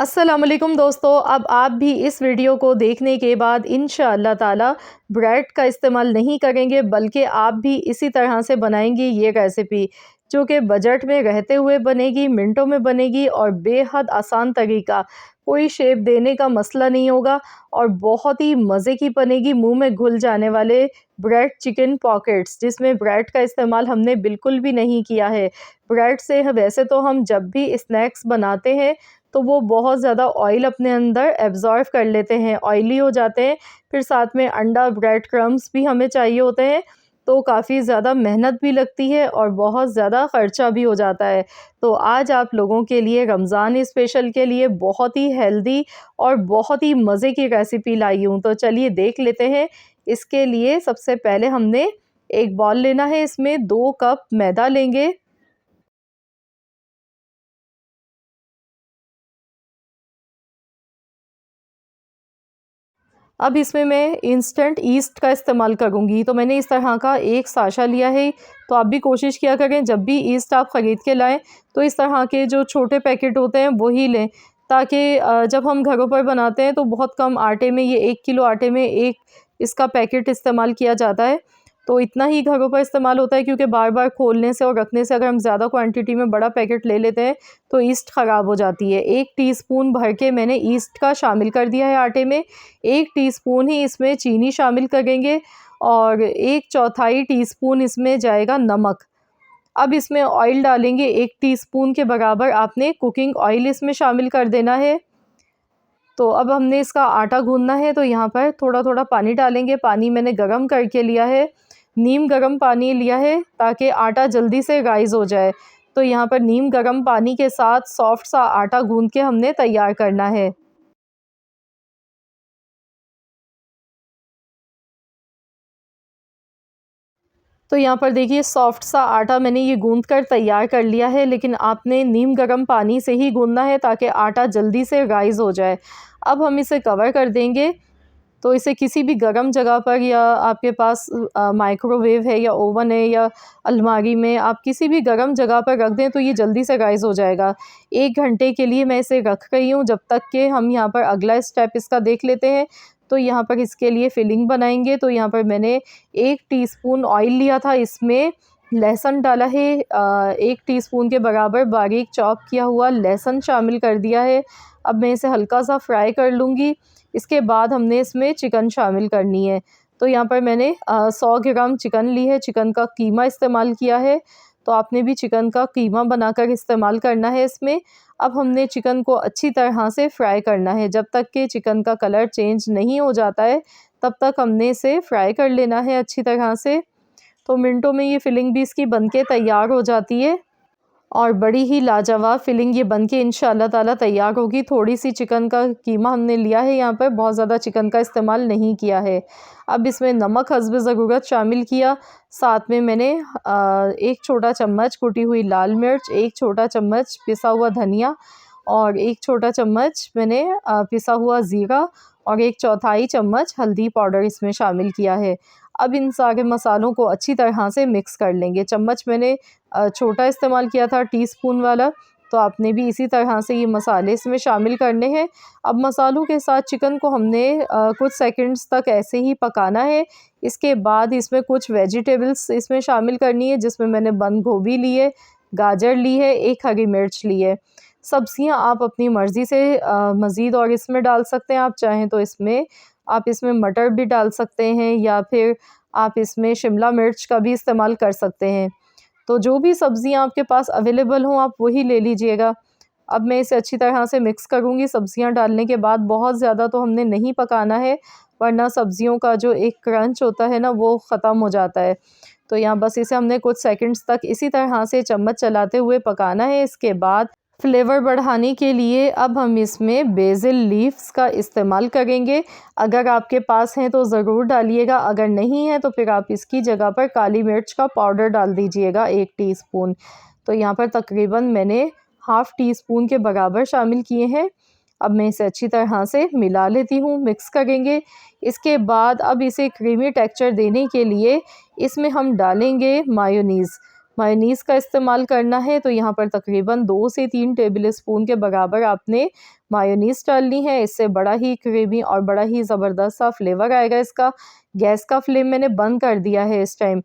अस्सलाम वालेकुम दोस्तों, अब आप भी इस वीडियो को देखने के बाद इंशाअल्लाह ताला ब्रेड का इस्तेमाल नहीं करेंगे, बल्कि आप भी इसी तरह से बनाएंगी ये रेसिपी, जो कि बजट में रहते हुए बनेगी, मिनटों में बनेगी और बेहद आसान तरीका, कोई शेप देने का मसला नहीं होगा और बहुत ही मज़े की बनेगी। मुंह में घुल जाने वाले ब्रेड चिकन पॉकेट्स, जिसमें ब्रेड का इस्तेमाल हमने बिल्कुल भी नहीं किया है। ब्रेड से वैसे तो हम जब भी स्नैक्स बनाते हैं तो वो बहुत ज़्यादा ऑयल अपने अंदर एब्ज़ॉर्ब कर लेते हैं, ऑयली हो जाते हैं। फिर साथ में अंडा, ब्रेड क्रम्स भी हमें चाहिए होते हैं, तो काफ़ी ज़्यादा मेहनत भी लगती है और बहुत ज़्यादा ख़र्चा भी हो जाता है। तो आज आप लोगों के लिए रमज़ान स्पेशल के लिए बहुत ही हेल्दी और बहुत ही मज़े की रेसिपी लाई हूँ। तो चलिए देख लेते हैं। इसके लिए सबसे पहले हमने एक बॉल लेना है, इसमें 2 कप मैदा लेंगे। अब इसमें मैं इंस्टेंट ईस्ट का इस्तेमाल करूँगी, तो मैंने इस तरह का एक साशा लिया है। तो आप भी कोशिश किया करें जब भी ईस्ट आप ख़रीद के लाएँ तो इस तरह के जो छोटे पैकेट होते हैं वही लें, ताकि जब हम घरों पर बनाते हैं तो बहुत कम आटे में, ये 1 किलो आटे में एक इसका पैकेट इस्तेमाल किया जाता है। तो इतना ही घरों पर इस्तेमाल होता है, क्योंकि बार-बार खोलने से और रखने से अगर हम ज़्यादा क्वांटिटी में बड़ा पैकेट ले लेते हैं तो ईस्ट ख़राब हो जाती है। 1 टीस्पून भर के मैंने ईस्ट का शामिल कर दिया है आटे में। 1 टीस्पून ही इसमें चीनी शामिल करेंगे और 1/4 टीस्पून इसमें जाएगा नमक। अब इसमें ऑयल डालेंगे, 1 टीस्पून के बराबर आपने कुकिंग ऑयल इसमें शामिल कर देना है। तो अब हमने इसका आटा गूँधना है, तो यहाँ पर थोड़ा-थोड़ा पानी डालेंगे। पानी मैंने गरम करके लिया है, नीम गरम पानी लिया है ताकि आटा जल्दी से राइज़ हो जाए। तो यहाँ पर नीम गरम पानी के साथ सॉफ्ट सा आटा गूँध के हमने तैयार करना है। तो यहाँ पर देखिए सॉफ्ट सा आटा मैंने ये गूँध कर तैयार कर लिया है, लेकिन आपने नीम गर्म पानी से ही गूँधना है ताकि आटा जल्दी से राइज़ हो जाए। अब हम इसे कवर कर देंगे, तो इसे किसी भी गर्म जगह पर, या आपके पास माइक्रोवेव है या ओवन है या अलमारी में, आप किसी भी गर्म जगह पर रख दें तो ये जल्दी से राइज़ हो जाएगा। 1 घंटे के लिए मैं इसे रख रही हूँ, जब तक कि हम यहाँ पर अगला स्टेप इसका देख लेते हैं। तो यहाँ पर इसके लिए फ़िलिंग बनाएँगे। तो यहाँ पर मैंने 1 टीस्पून ऑयल लिया था, इसमें लहसुन डाला है, 1 टीस्पून के बराबर बारीक चॉप किया हुआ लहसुन शामिल कर दिया है। अब मैं इसे हल्का-सा फ्राई कर लूँगी। इसके बाद हमने इसमें चिकन शामिल करनी है। तो यहाँ पर मैंने 100 ग्राम चिकन ली है, चिकन का कीमा इस्तेमाल किया है। तो आपने भी चिकन का कीमा बनाकर इस्तेमाल करना है इसमें। अब हमने चिकन को अच्छी तरह से फ्राई करना है, जब तक कि चिकन का कलर चेंज नहीं हो जाता है, तब तक हमने इसे फ्राई कर लेना है अच्छी तरह से। तो मिनटों में ये फिलिंग भी इसकी बनके तैयार हो जाती है और बड़ी ही लाजवाब फ़िलिंग ये बन के इंशाअल्लाह ताला तैयार होगी। थोड़ी-सी चिकन का कीमा हमने लिया है यहाँ पर, बहुत ज़्यादा चिकन का इस्तेमाल नहीं किया है। अब इसमें नमक हस्ब ज़रूरत शामिल किया, साथ में मैंने 1 छोटा चम्मच कुटी हुई लाल मिर्च, 1 छोटा चम्मच पिसा हुआ धनिया और 1 छोटा चम्मच मैंने पिसा हुआ ज़ीरा और 1/4 चम्मच हल्दी पाउडर इसमें शामिल किया है। अब इन सारे मसालों को अच्छी तरह से मिक्स कर लेंगे। चम्मच मैंने छोटा इस्तेमाल किया था, टीस्पून वाला, तो आपने भी इसी तरह से ये मसाले इसमें शामिल करने हैं। अब मसालों के साथ चिकन को हमने कुछ सेकंड्स तक ऐसे ही पकाना है। इसके बाद इसमें कुछ वेजिटेबल्स इसमें शामिल करनी है, जिसमें मैंने बंद गोभी ली है, गाजर ली है, 1 हरी मिर्च ली है। सब्जियां आप अपनी मर्ज़ी से मज़ीद और इसमें डाल सकते हैं। आप चाहें तो इसमें आप इसमें मटर भी डाल सकते हैं, या फिर आप इसमें शिमला मिर्च का भी इस्तेमाल कर सकते हैं। तो जो भी सब्ज़ियाँ आपके पास अवेलेबल हों आप वही ले लीजिएगा। अब मैं इसे अच्छी तरह से मिक्स करूँगी। सब्ज़ियाँ डालने के बाद बहुत ज़्यादा तो हमने नहीं पकाना है, वरना सब्ज़ियों का जो एक क्रंच होता है ना, वो ख़त्म हो जाता है। तो यहाँ बस इसे हमने कुछ सेकंड्स तक इसी तरह से चम्मच चलाते हुए पकाना है। इसके बाद फ्लेवर बढ़ाने के लिए अब हम इसमें बेसिल लीव्स का इस्तेमाल करेंगे। अगर आपके पास हैं तो ज़रूर डालिएगा, अगर नहीं है तो फिर आप इसकी जगह पर काली मिर्च का पाउडर डाल दीजिएगा 1 टीस्पून। तो यहाँ पर तकरीबन मैंने हाफ़ टी स्पून के बराबर शामिल किए हैं। अब मैं इसे अच्छी तरह से मिला लेती हूँ, मिक्स करेंगे। इसके बाद अब इसे क्रीमी टेक्सचर देने के लिए इसमें हम डालेंगे मायोनीज़। मायोनीज़ का इस्तेमाल करना है, तो यहाँ पर तकरीबन 2 से 3 टेबल स्पून के बराबर आपने मायोनीज़ डालनी है, इससे बड़ा ही क्रीमी और बड़ा ही ज़बरदस्त सा फ्लेवर आएगा इसका। गैस का फ्लेम मैंने बंद कर दिया है इस टाइम।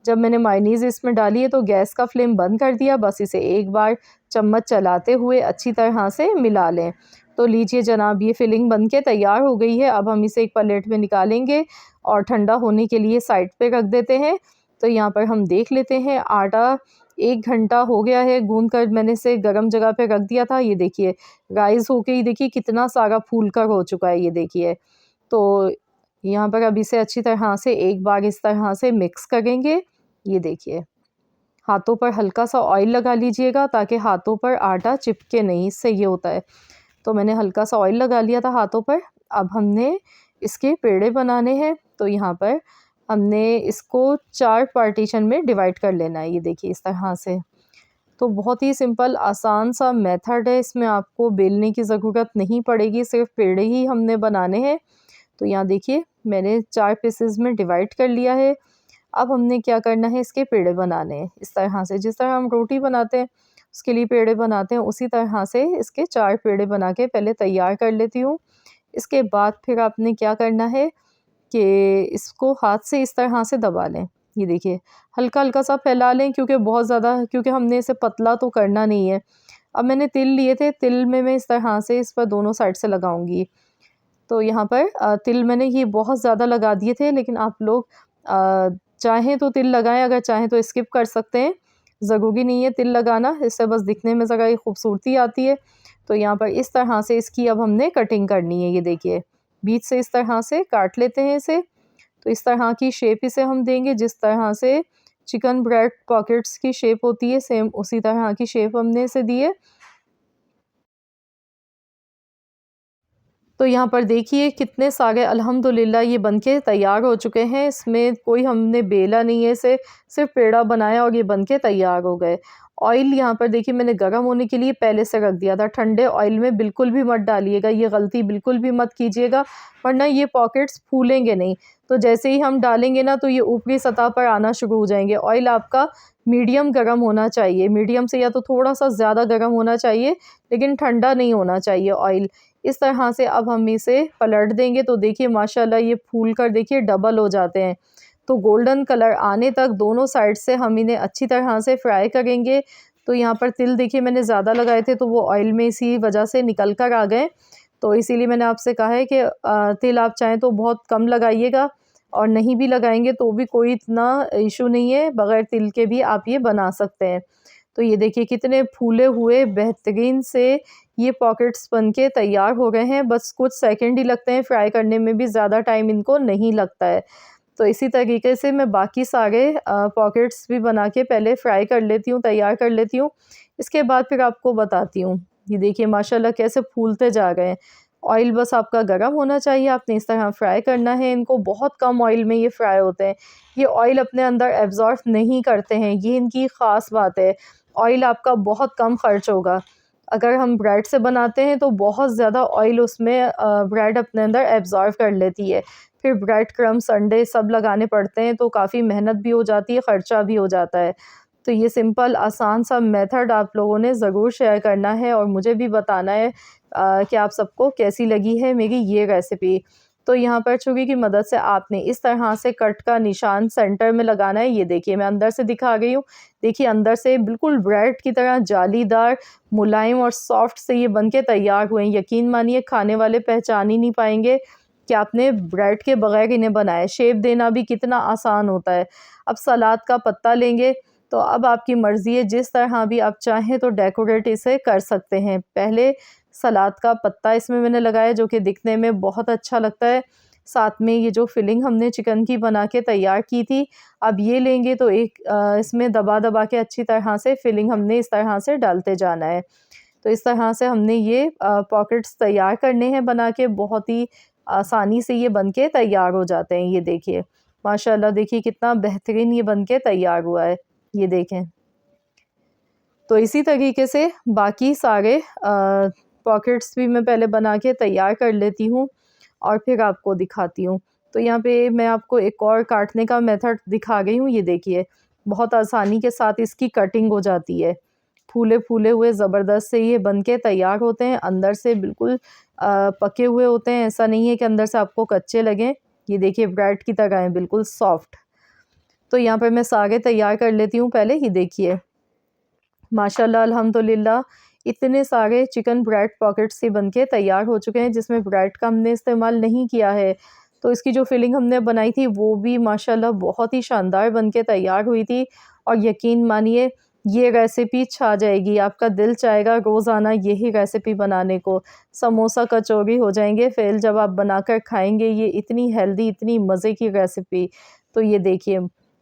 जब मैंने मायोनीज़ इसमें डाली है तो गैस का फ्लेम बंद कर दिया, बस इसे एक बार चम्मच चलाते हुए अच्छी तरह से मिला लें। तो लीजिए जनाब, ये फिलिंग बन के तैयार हो गई है। अब हम इसे एक प्लेट में निकालेंगे और ठंडा होने के लिए साइड पे रख देते हैं। तो यहाँ पर हम देख लेते हैं, आटा 1 घंटा हो गया है गूँध कर मैंने इसे गरम जगह पे रख दिया था। ये देखिए राइज़ होके ही देखिए कितना सारा फूल कर हो चुका है, ये देखिए। तो यहाँ पर अब इसे अच्छी तरह से एक बार इस तरह से मिक्स करेंगे। ये देखिए, हाथों पर हल्का सा ऑयल लगा लीजिएगा ताकि हाथों पर आटा चिपके नहीं, इससे ये होता है। तो मैंने हल्का सा ऑयल लगा लिया था हाथों पर। अब हमने इसके पेड़े बनाने हैं। तो यहाँ पर हमने इसको 4 पार्टीशन में डिवाइड कर लेना है, ये देखिए इस तरह से। तो बहुत ही सिंपल आसान सा मेथड है, इसमें आपको बेलने की ज़रूरत नहीं पड़ेगी, सिर्फ पेड़े ही हमने बनाने हैं। तो यहाँ देखिए मैंने 4 पीसेस में डिवाइड कर लिया है। अब हमने क्या करना है, इसके पेड़े बनाने हैं इस तरह से, जिस तरह हम रोटी बनाते हैं उसके लिए पेड़े बनाते हैं, उसी तरह से इसके 4 पेड़े बना के पहले तैयार कर लेती हूँ। इसके बाद फिर आपने क्या करना है कि इसको हाथ से इस तरह से दबा लें। ये देखिए हल्का-हल्का सा फैला लें, क्योंकि हमने इसे पतला तो करना नहीं है। अब मैंने तिल लिए थे, तिल में मैं इस तरह से इस पर दोनों साइड से लगाऊँगी। तो यहाँ पर तिल मैंने ये बहुत ज़्यादा लगा दिए थे, लेकिन आप लोग चाहें तो तिल लगाएँ, अगर चाहें तो स्किप कर सकते हैं। ज़रूरी नहीं है तिल लगाना, इससे बस दिखने में ज़रा ये खूबसूरती आती है। तो यहाँ पर इस तरह से इसकी अब हमने कटिंग करनी है, ये देखिए। बीच से इस तरह से काट लेते हैं इसे। तो इस तरह की शेप इसे हम देंगे, जिस तरह से चिकन ब्रेड पॉकेट्स की शेप होती है, सेम उसी तरह की शेप हमने इसे दी है। तो यहाँ पर देखिए कितने सारे अल्हम्दुलिल्लाह ये बनके तैयार हो चुके हैं। इसमें कोई हमने बेला नहीं है इसे, सिर्फ पेड़ा बनाया और ये बनके तैयार हो गए। ऑयल यहाँ पर देखिए मैंने गर्म होने के लिए पहले से रख दिया था। ठंडे ऑयल में बिल्कुल भी मत डालिएगा, ये गलती बिल्कुल भी मत कीजिएगा, वरना ये पॉकेट्स फूलेंगे नहीं। तो जैसे ही हम डालेंगे ना तो ये ऊपरी सतह पर आना शुरू हो जाएंगे। ऑयल आपका मीडियम गर्म होना चाहिए, मीडियम से या तो थोड़ा सा ज़्यादा गर्म होना चाहिए, लेकिन ठंडा नहीं होना चाहिए ऑयल। इस तरह से अब हम इसे पलट देंगे तो देखिए माशाल्लाह ये फूल कर देखिए डबल हो जाते हैं। तो गोल्डन कलर आने तक दोनों साइड से हम इन्हें अच्छी तरह से फ्राई करेंगे। तो यहाँ पर तिल देखिए मैंने ज़्यादा लगाए थे तो वो ऑयल में इसी वजह से निकल कर आ गए। तो इसीलिए मैंने आपसे कहा है कि तिल आप चाहें तो बहुत कम लगाइएगा, और नहीं भी लगाएंगे तो भी कोई इतना इशू नहीं है, बग़ैर तिल के भी आप ये बना सकते हैं। तो ये देखिए कितने फूले हुए बेहतरीन से ये पॉकेट्स बनके तैयार हो गए हैं। बस कुछ सेकंड ही लगते हैं फ्राई करने में, भी ज़्यादा टाइम इनको नहीं लगता है। तो इसी तरीके से मैं बाकी सारे पॉकेट्स भी बना के पहले फ्राई कर लेती हूँ, तैयार कर लेती हूँ। इसके बाद फिर आपको बताती हूँ। ये देखिए माशाल्लाह कैसे फूलते जा रहे हैं। ऑयल बस आपका गरम होना चाहिए, आपने इस तरह फ्राई करना है इनको। बहुत कम ऑयल में ये फ्राई होते हैं। ये ऑयल अपने अंदर एब्ज़ॉर्ब नहीं करते हैं, ये इनकी ख़ास बात है। ऑयल आपका बहुत कम खर्च होगा। अगर हम ब्रेड से बनाते हैं तो बहुत ज़्यादा ऑयल उसमें ब्रेड अपने अंदर एब्ज़ॉर्ब कर लेती है। फिर ब्रेड क्रम्स, अंडे सब लगाने पड़ते हैं, तो काफ़ी मेहनत भी हो जाती है, ख़र्चा भी हो जाता है। तो ये सिंपल आसान सा मेथड आप लोगों ने ज़रूर शेयर करना है और मुझे भी बताना है कि आप सबको कैसी लगी है मेरी ये रेसिपी। तो यहाँ पर छुरी की मदद से आपने इस तरह से कट का निशान सेंटर में लगाना है। ये देखिए मैं अंदर से दिखा गई हूँ। देखिए अंदर से बिल्कुल ब्रेड की तरह जालीदार, मुलायम और सॉफ्ट से ये बनके तैयार हुए हैं। यकीन मानिए खाने वाले पहचान ही नहीं पाएंगे कि आपने ब्रेड के बगैर इन्हें बनाया। शेप देना भी कितना आसान होता है। अब सलाद का पत्ता लेंगे, तो अब आपकी मर्ज़ी है, जिस तरह भी आप चाहें तो डेकोरेट इसे कर सकते हैं। पहले सलाद का पत्ता इसमें मैंने लगाया, जो कि दिखने में बहुत अच्छा लगता है। साथ में ये जो फिलिंग हमने चिकन की बना के तैयार की थी, अब ये लेंगे तो एक इसमें दबा-दबा के अच्छी तरह से फिलिंग हमने इस तरह से डालते जाना है। तो इस तरह से हमने ये पॉकेट्स तैयार करने हैं बना के, बहुत ही आसानी से ये बनके तैयार हो जाते हैं। ये देखिए माशाल्लाह, देखिए कितना बेहतरीन ये बनके तैयार हुआ है, ये देखें। तो इसी तरीके से बाकी सारे पॉकेट्स भी मैं पहले बना के तैयार कर लेती हूँ और फिर आपको दिखाती हूँ। तो यहाँ पे मैं आपको एक और काटने का मेथड दिखा गई हूँ, ये देखिए बहुत आसानी के साथ इसकी कटिंग हो जाती है। फूले फूले हुए ज़बरदस्त से ये बन के तैयार होते हैं। अंदर से बिल्कुल पके हुए होते हैं, ऐसा नहीं है कि अंदर से आपको कच्चे लगें। ये देखिए ब्रेड की तरह हैं, बिल्कुल सॉफ्ट। तो यहाँ पर मैं सारे तैयार कर लेती हूँ पहले ही। देखिए माशाल्लाह अल्हम्दुलिल्लाह इतने सारे चिकन ब्रेड पॉकेट्स ही बनके तैयार हो चुके हैं, जिसमें ब्रेड का हमने इस्तेमाल नहीं किया है। तो इसकी जो फिलिंग हमने बनाई थी वो भी माशाल्लाह बहुत ही शानदार बनके तैयार हुई थी। और यकीन मानिए ये रेसिपी छा जाएगी, आपका दिल चाहेगा रोज़ाना यही रेसिपी बनाने को। समोसा कचौड़ी हो जाएंगे फ़ेल जब आप बनाकर खाएंगे ये इतनी हेल्दी, इतनी मज़े की रेसिपी। तो ये देखिए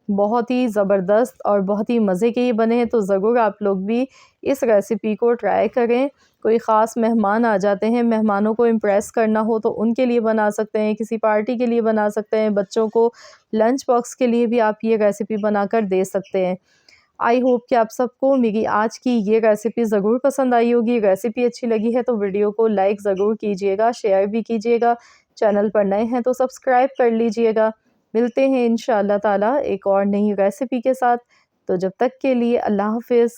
बहुत ही ज़बरदस्त और बहुत ही मज़े के ये बने हैं, तो ज़रूर आप लोग भी इस रेसिपी को ट्राई करें। कोई ख़ास मेहमान आ जाते हैं, मेहमानों को इम्प्रेस करना हो तो उनके लिए बना सकते हैं, किसी पार्टी के लिए बना सकते हैं, बच्चों को लंच बॉक्स के लिए भी आप ये रेसिपी बनाकर दे सकते हैं। आई होप कि आप सबको मेरी आज की ये रेसिपी ज़रूर पसंद आई होगी। रेसिपी अच्छी लगी है तो वीडियो को लाइक ज़रूर कीजिएगा, शेयर भी कीजिएगा। चैनल पर नए हैं तो सब्सक्राइब कर लीजिएगा। मिलते हैं इंशाअल्लाह ताला एक और नई रेसिपी के साथ। तो जब तक के लिए अल्लाह हाफ़िज़।